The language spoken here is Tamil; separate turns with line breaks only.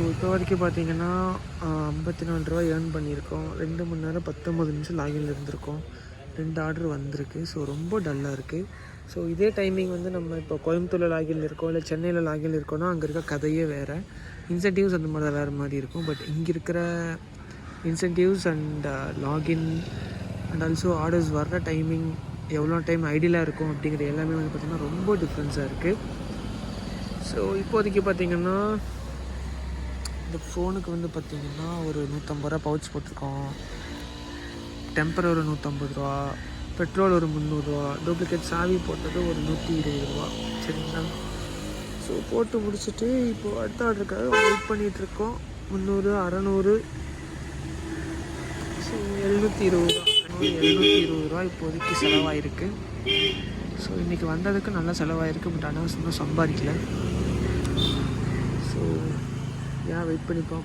இப்போ வரைக்கும் பார்த்தீங்கன்னா 54 ரூபா ஏர்ன் பண்ணியிருக்கோம். 2 மணி நேரம் 19 நிமிஷம் லாகின்ல இருந்திருக்கோம். 2 ஆர்டர் வந்திருக்கு. ஸோ ரொம்ப டல்லாக இருக்குது. ஸோ இதே டைமிங் வந்து நம்ம இப்போ கோயம்புத்தூரில் லாகின்ல இருக்கோம், இல்லை சென்னையில் லாகின்ல இருக்கோன்னா அங்கே இருக்க கதையே வேறு. இன்சென்டிவ்ஸ் அந்த மாதிரி தான் வேறு மாதிரி இருக்கும். பட் இங்கே இருக்கிற incentives and login and also orders வர்ற டைமிங், எவ்வளோ டைம் ஐடியலாக இருக்கும் அப்படிங்கிற எல்லாமே வந்து பார்த்திங்கன்னா ரொம்ப டிஃப்ரென்ஸாக இருக்குது. ஸோ இப்போதைக்கு பார்த்திங்கன்னா இந்த ஃபோனுக்கு வந்து பார்த்திங்கன்னா ஒரு 150 ரூபா பவுச் போட்டிருக்கோம். டெம்பர் ஒரு 150 ரூபா, பெட்ரோல் ஒரு 300 ரூபா, டூப்ளிகேட் சாவி போட்டது ஒரு 120 ரூபா. சரிங்களா? ஸோ போட்டு முடிச்சுட்டு இப்போது அடுத்த ஆர்டருக்காக வெயிட் பண்ணிகிட்ருக்கோம். 300, 600, ஸோ 720 ரூபா, 720 ரூபா இப்போதைக்கு செலவாயிருக்கு. ஸோ இன்றைக்கி வந்ததுக்கு நல்லா செலவாயிருக்கு. பட் ஆனால் இன்னும் சம்பாதிக்கல. ஸோ ஏன் வெயிட் பண்ணிப்போம்.